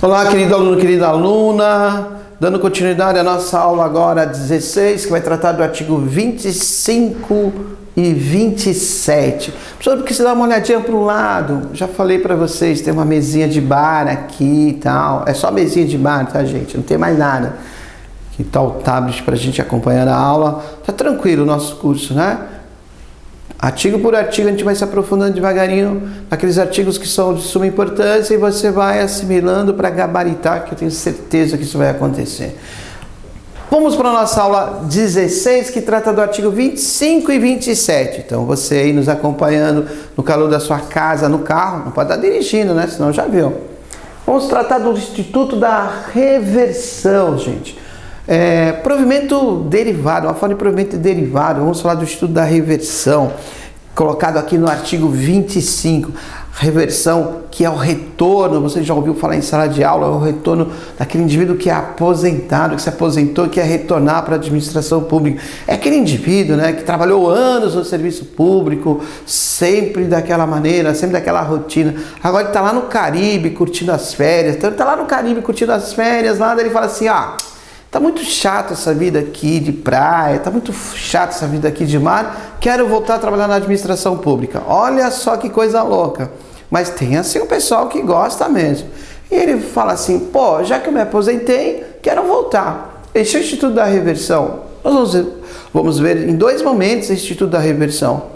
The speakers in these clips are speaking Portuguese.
Olá, querido aluno, querida aluna, dando continuidade à nossa aula agora 16, que vai tratar do artigo 25 e 27. Professor, porque você dá uma olhadinha para o lado, já falei para vocês, tem uma mesinha de bar aqui e tal, é só mesinha de bar, tá, gente? Não tem mais nada. Aqui tá o tablet para a gente acompanhar a aula, tá tranquilo o nosso curso, né? Artigo por artigo a gente vai se aprofundando devagarinho naqueles artigos que são de suma importância e você vai assimilando para gabaritar, que eu tenho certeza que isso vai acontecer. Vamos para a nossa aula 16, que trata do artigo 25 e 27. Então você aí nos acompanhando no calor da sua casa, no carro, não pode estar dirigindo, né? Senão já viu. Vamos tratar do Instituto da Reversão, gente. Provimento derivado, uma forma de provimento derivado. Vamos falar do Instituto da Reversão, colocado aqui no artigo 25. Reversão, que é o retorno, você já ouviu falar em sala de aula, é o retorno daquele indivíduo que é aposentado, que se aposentou e quer retornar para a administração pública. É aquele indivíduo, né, que trabalhou anos no serviço público, sempre daquela maneira, sempre daquela rotina. Agora ele está lá no Caribe curtindo as férias, então ele está lá no Caribe curtindo as férias, lá ele fala assim, tá muito chato essa vida aqui de praia, tá muito chato essa vida aqui de mar, quero voltar a trabalhar na administração pública. Olha só que coisa louca. Mas tem assim o pessoal que gosta mesmo. E ele fala assim, pô, já que eu me aposentei, quero voltar. Esse é o Instituto da Reversão. Nós vamos ver em dois momentos o Instituto da Reversão.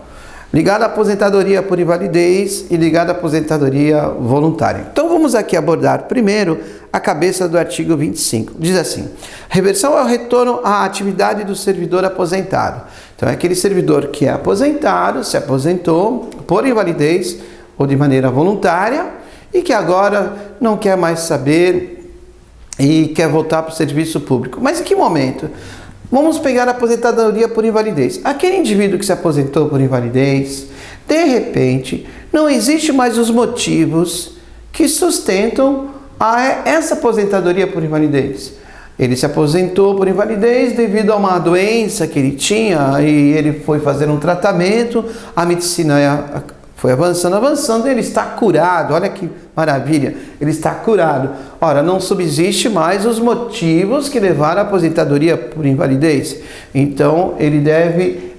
Ligado à aposentadoria por invalidez e ligado à aposentadoria voluntária. Então vamos aqui abordar primeiro a cabeça do artigo 25. Diz assim, reversão é o retorno à atividade do servidor aposentado. Então é aquele servidor que é aposentado, se aposentou por invalidez ou de maneira voluntária e que agora não quer mais saber e quer voltar para o serviço público. Mas em que momento? Vamos pegar a aposentadoria por invalidez. Aquele indivíduo que se aposentou por invalidez, de repente, não existe mais os motivos que sustentam essa aposentadoria por invalidez. Ele se aposentou por invalidez devido a uma doença que ele tinha e ele foi fazer um tratamento, a medicina foi avançando, ele está curado. Olha que maravilha, ele está curado. Ora, não subsiste mais os motivos que levaram à aposentadoria por invalidez. Então, ele deve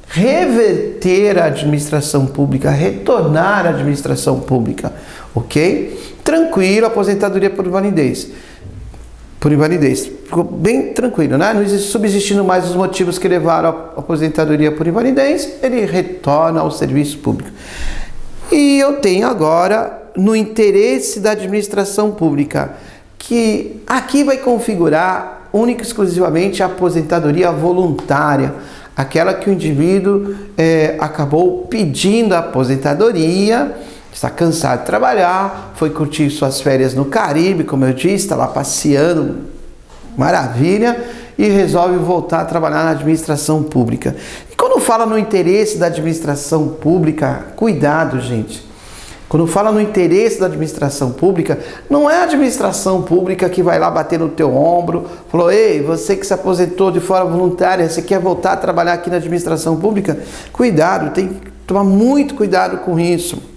reverter a administração pública, retornar à administração pública, ok? Tranquilo, aposentadoria por invalidez. Ficou bem tranquilo, né? Não subsistindo mais os motivos que levaram à aposentadoria por invalidez, ele retorna ao serviço público. E eu tenho agora, no interesse da administração pública, que aqui vai configurar única e exclusivamente a aposentadoria voluntária, aquela que o indivíduo acabou pedindo a aposentadoria, está cansado de trabalhar, foi curtir suas férias no Caribe, como eu disse, está lá passeando, maravilha, e resolve voltar a trabalhar na administração pública. E quando fala no interesse da administração pública, cuidado, gente. Quando fala no interesse da administração pública, não é a administração pública que vai lá bater no teu ombro, falou, ei, você que se aposentou de forma voluntária, você quer voltar a trabalhar aqui na administração pública? Cuidado, tem que tomar muito cuidado com isso.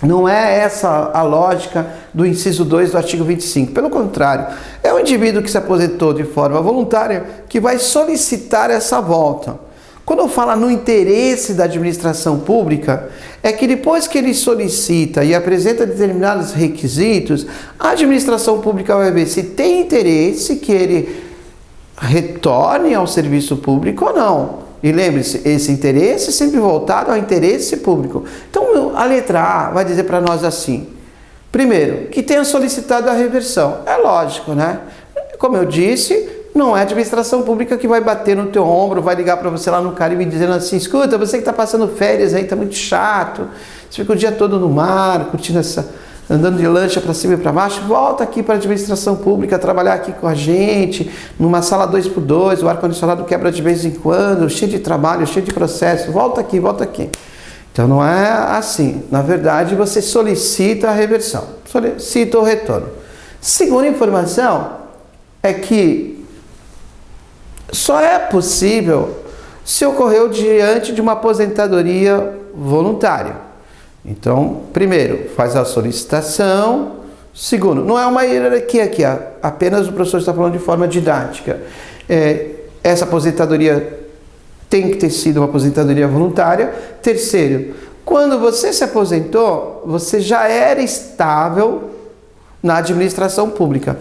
Não é essa a lógica do inciso 2 do artigo 25. Pelo contrário, é o indivíduo que se aposentou de forma voluntária que vai solicitar essa volta. Quando eu falo no interesse da administração pública, é que depois que ele solicita e apresenta determinados requisitos, a administração pública vai ver se tem interesse que ele retorne ao serviço público ou não. E lembre-se, esse interesse é sempre voltado ao interesse público. Então, a letra A vai dizer para nós assim, primeiro, que tenha solicitado a reversão. É lógico, né? Como eu disse, não é a administração pública que vai bater no teu ombro, vai ligar para você lá no Caribe dizendo assim, escuta, você que está passando férias aí, está muito chato, você fica o dia todo no mar, curtindo andando de lancha para cima e para baixo, volta aqui para a administração pública, trabalhar aqui com a gente, numa sala 2x2, o ar-condicionado quebra de vez em quando, cheio de trabalho, cheio de processo, volta aqui, volta aqui. Então não é assim, na verdade você solicita a reversão, solicita o retorno. Segunda informação é que só é possível se ocorreu diante de uma aposentadoria voluntária. Então, primeiro, faz a solicitação. Segundo, não é uma hierarquia aqui, apenas o professor está falando de forma didática. Essa aposentadoria tem que ter sido uma aposentadoria voluntária. Terceiro, quando você se aposentou, você já era estável na administração pública.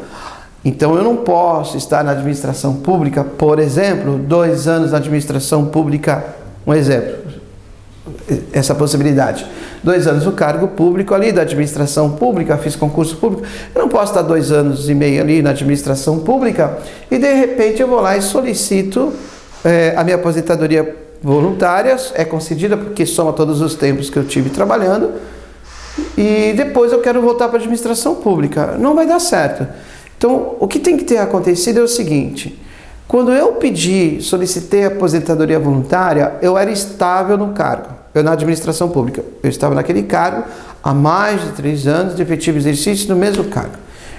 Então eu não posso estar na administração pública, por exemplo, 2 anos na administração pública, um exemplo, essa possibilidade. 2 anos no cargo público ali da administração pública, fiz concurso público, eu não posso estar 2 anos e meio ali na administração pública e de repente eu vou lá e solicito a minha aposentadoria voluntária, é concedida porque soma todos os tempos que eu tive trabalhando e depois eu quero voltar para a administração pública. Não vai dar certo. Então, o que tem que ter acontecido é o seguinte: quando eu solicitei a aposentadoria voluntária, eu era estável no cargo, na administração pública. Eu estava naquele cargo há mais de 3 anos de efetivo exercício no mesmo cargo.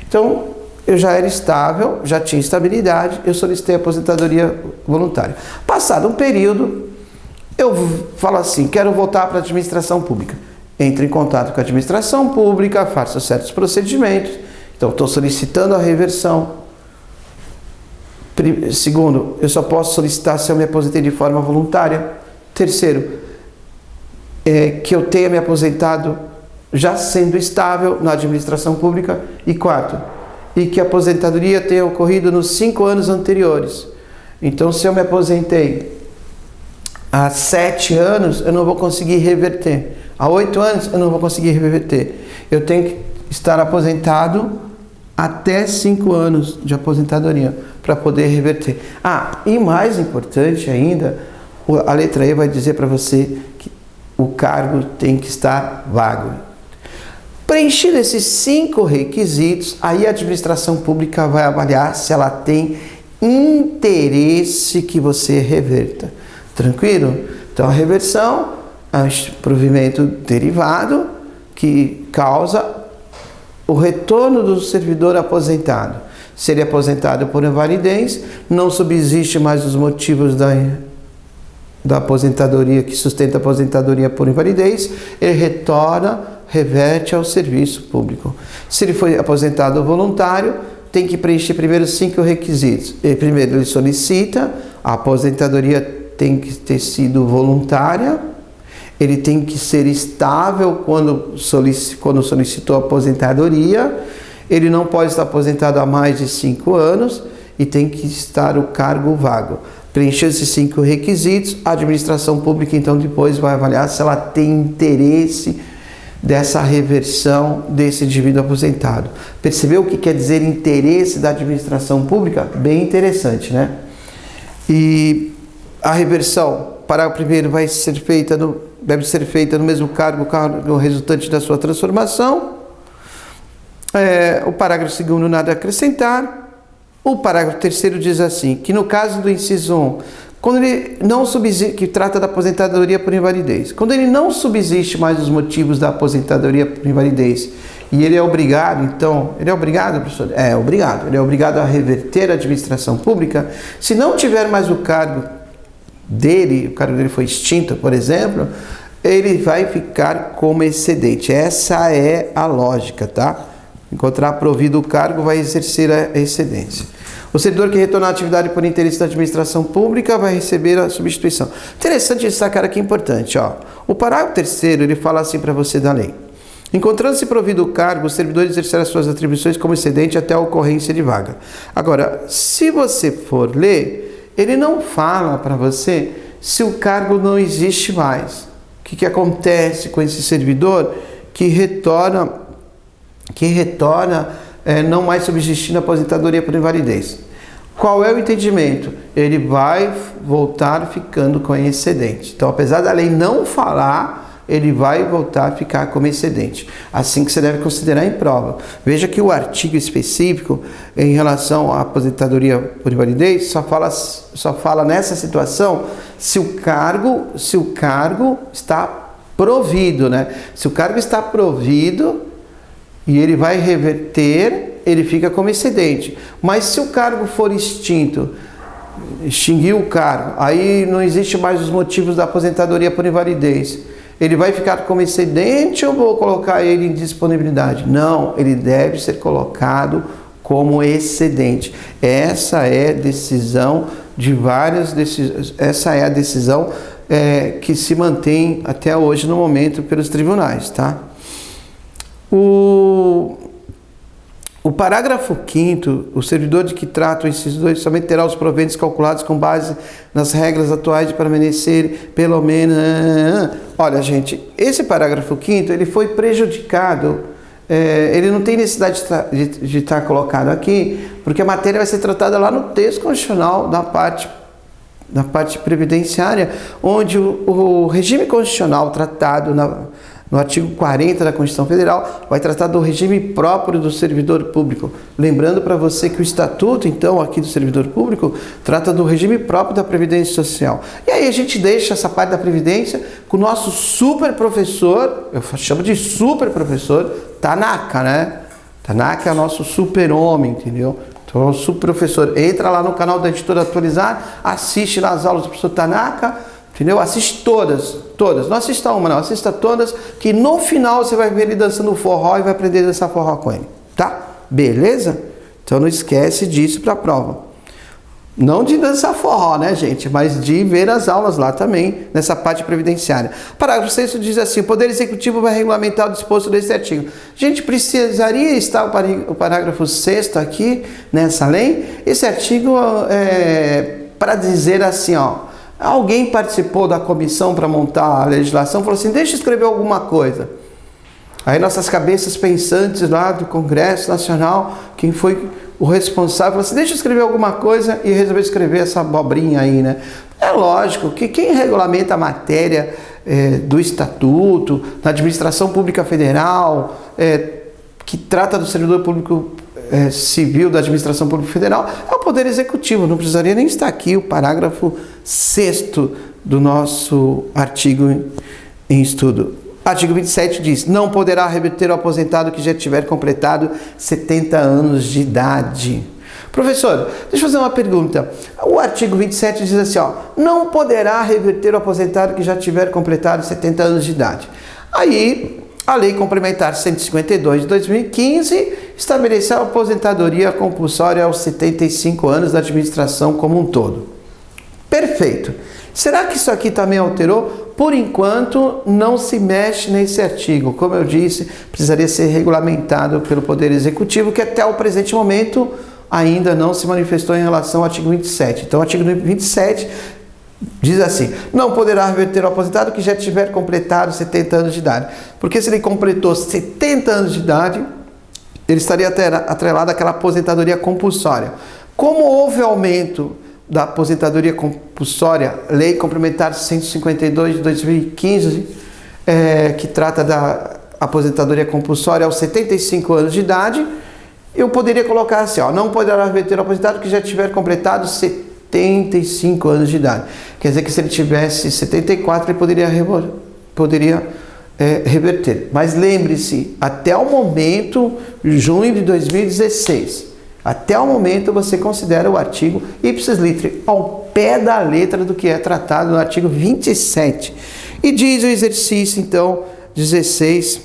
Então, eu já era estável, já tinha estabilidade, eu solicitei a aposentadoria voluntária. Passado um período, eu falo assim, quero voltar para a administração pública. Entro em contato com a administração pública, faço certos procedimentos. Então, estou solicitando a reversão. Segundo, eu só posso solicitar se eu me aposentei de forma voluntária. Terceiro, que eu tenha me aposentado já sendo estável na administração pública. E quarto, e que a aposentadoria tenha ocorrido nos 5 anos anteriores. Então, se eu me aposentei há 7 anos, eu não vou conseguir reverter. Há 8 anos, eu não vou conseguir reverter. Eu tenho que estar aposentado até 5 anos de aposentadoria para poder reverter. E mais importante ainda, a letra E vai dizer para você que o cargo tem que estar vago. Preenchido esses 5 requisitos, aí a administração pública vai avaliar se ela tem interesse que você reverta. Tranquilo? Então a reversão é um provimento derivado que causa o retorno do servidor aposentado. Se ele é aposentado por invalidez, não subsiste mais os motivos da aposentadoria, que sustenta a aposentadoria por invalidez, ele reverte ao serviço público. Se ele foi aposentado voluntário, tem que preencher primeiro 5 requisitos. Primeiro, ele solicita, a aposentadoria tem que ter sido voluntária, ele tem que ser estável quando solicitou a aposentadoria, ele não pode estar aposentado há mais de 5 anos e tem que estar o cargo vago. Preenchendo esses 5 requisitos, a administração pública então depois vai avaliar se ela tem interesse dessa reversão desse indivíduo aposentado. Percebeu o que quer dizer interesse da administração pública? Bem interessante, né? E a reversão, parágrafo primeiro, deve ser feita no mesmo cargo resultante da sua transformação. O parágrafo segundo, nada a acrescentar. O parágrafo terceiro diz assim, que no caso do inciso 1, quando ele não subsiste, que trata da aposentadoria por invalidez, quando ele não subsiste mais os motivos da aposentadoria por invalidez e ele é obrigado, então, ele é obrigado, professor? Ele é obrigado a reverter a administração pública, se não tiver mais o cargo dele foi extinto, por exemplo, ele vai ficar como excedente. Essa é a lógica, tá? Encontrar provido o cargo, vai exercer a excedência. O servidor que retornar à atividade por interesse da administração pública vai receber a substituição. Interessante destacar aqui, importante, ó. O parágrafo terceiro, ele fala assim para você da lei. Encontrando-se provido o cargo, o servidor exercerá suas atribuições como excedente até a ocorrência de vaga. Agora, se você for ler, ele não fala para você se o cargo não existe mais. O que acontece com esse servidor que retorna não mais subsistindo a aposentadoria por invalidez? Qual é o entendimento? Ele vai voltar ficando com excedente. Então, apesar da lei não falar, ele vai voltar a ficar como excedente. Assim que você deve considerar em prova. Veja que o artigo específico em relação à aposentadoria por invalidez só fala nessa situação se o cargo está provido, né? Se o cargo está provido e ele vai reverter, ele fica como excedente. Mas se o cargo for extinto extinguiu o cargo, aí não existe mais os motivos da aposentadoria por invalidez. Ele vai ficar como excedente ou vou colocar ele em disponibilidade? Não, ele deve ser colocado como excedente. Essa é a decisão de várias decisões, essa é a decisão que se mantém até hoje no momento pelos tribunais, tá? O parágrafo 5º, o servidor de que trata o inciso 2 somente terá os proventos calculados com base nas regras atuais de permanecer pelo menos... Olha, gente, esse parágrafo 5º, ele foi prejudicado, ele não tem necessidade de estar colocado aqui, porque a matéria vai ser tratada lá no texto constitucional da parte previdenciária, onde o regime constitucional tratado no artigo 40 da Constituição Federal, vai tratar do regime próprio do servidor público. Lembrando para você que o estatuto, então, aqui do servidor público, trata do regime próprio da Previdência Social. E aí a gente deixa essa parte da Previdência com o nosso super professor, eu chamo de super professor, Tanaka, né? Tanaka é o nosso super homem, entendeu? Então, o super professor, entra lá no canal da Editora Atualizar, assiste lá as aulas do professor Tanaka, entendeu? Assiste todas. Não assista uma, não. Assista todas, que no final você vai ver ele dançando forró e vai aprender a dançar forró com ele. Tá? Beleza? Então não esquece disso para a prova. Não de dançar forró, né, gente? Mas de ver as aulas lá também, nessa parte previdenciária. Parágrafo 6º diz assim: o Poder Executivo vai regulamentar o disposto desse artigo. Gente, precisaria estar o parágrafo 6º aqui, nessa lei? Esse artigo para dizer assim, ó. Alguém participou da comissão para montar a legislação, falou assim, deixa eu escrever alguma coisa. Aí nossas cabeças pensantes lá do Congresso Nacional, quem foi o responsável, falou assim, deixa eu escrever alguma coisa e resolveu escrever essa abobrinha aí, né? É lógico que quem regulamenta a matéria do Estatuto, da Administração Pública Federal, que trata do servidor público civil da Administração Pública Federal, é o Poder Executivo. Não precisaria nem estar aqui o parágrafo 6º do nosso artigo em estudo. Artigo 27 diz, não poderá reverter o aposentado que já tiver completado 70 anos de idade. Professor, deixa eu fazer uma pergunta. O artigo 27 diz assim, ó, não poderá reverter o aposentado que já tiver completado 70 anos de idade. Aí, a Lei Complementar 152 de 2015 estabeleceu a aposentadoria compulsória aos 75 anos da administração como um todo. Perfeito. Será que isso aqui também alterou? Por enquanto, não se mexe nesse artigo. Como eu disse, precisaria ser regulamentado pelo Poder Executivo, que até o presente momento ainda não se manifestou em relação ao artigo 27. Então, o artigo 27 diz assim, não poderá reverter o aposentado que já tiver completado 70 anos de idade. Porque se ele completou 70 anos de idade, ele estaria atrelado àquela aposentadoria compulsória. Como houve aumento da aposentadoria compulsória, Lei Complementar 152 de 2015, que trata da aposentadoria compulsória aos 75 anos de idade, eu poderia colocar assim, ó, não poderá reverter o aposentado que já tiver completado 75 anos de idade. Quer dizer que se ele tivesse 74, ele poderia reverter. Mas lembre-se, até o momento, junho de 2016, até o momento você considera o artigo ipsis literi, ao pé da letra do que é tratado no artigo 27. E diz o exercício, então, 16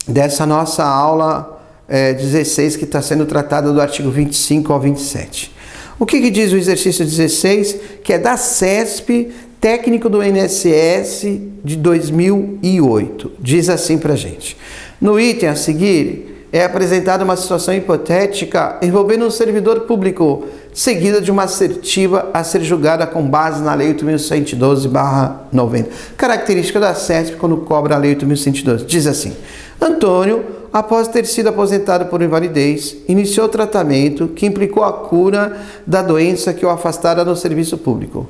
dessa nossa aula 16, que está sendo tratado do artigo 25 ao 27. O que diz o exercício 16? Que é da CESP, técnico do INSS de 2008. Diz assim pra gente. No item a seguir, é apresentada uma situação hipotética envolvendo um servidor público, seguida de uma assertiva a ser julgada com base na Lei 8.112/90. Característica da CESP quando cobra a Lei 8.112. Diz assim, Antônio, após ter sido aposentado por invalidez, iniciou tratamento que implicou a cura da doença que o afastara do serviço público.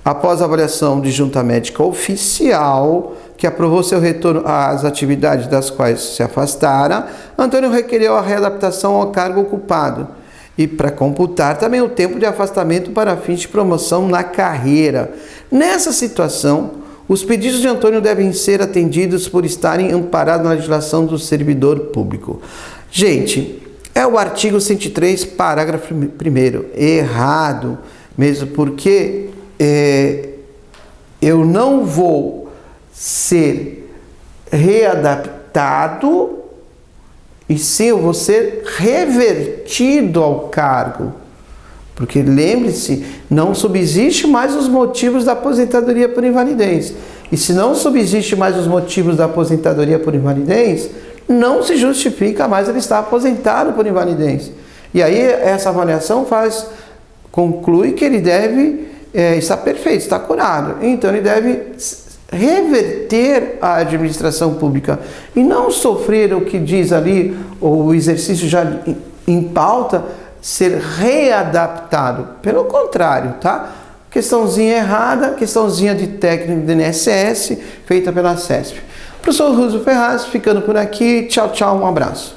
Após a avaliação de junta médica oficial, que aprovou seu retorno às atividades das quais se afastara, Antônio requereu a readaptação ao cargo ocupado e para computar também o tempo de afastamento para fins de promoção na carreira. Nessa situação, os pedidos de Antônio devem ser atendidos por estarem amparados na legislação do servidor público. Gente, é o artigo 103, parágrafo 1º. Errado. mesmo porque eu não vou ser readaptado, e sim eu vou ser revertido ao cargo. Porque lembre-se, não subsiste mais os motivos da aposentadoria por invalidez. E se não subsiste mais os motivos da aposentadoria por invalidez, não se justifica mais ele estar aposentado por invalidez. E aí essa avaliação conclui que ele deve estar perfeito, estar curado. Então ele deve reverter a administração pública e não sofrer o que diz ali, o exercício já em pauta, ser readaptado. Pelo contrário, tá? Questãozinha errada, questãozinha de técnico do INSS, feita pela CESP. Professor Russo Ferraz, ficando por aqui. Tchau, tchau, um abraço.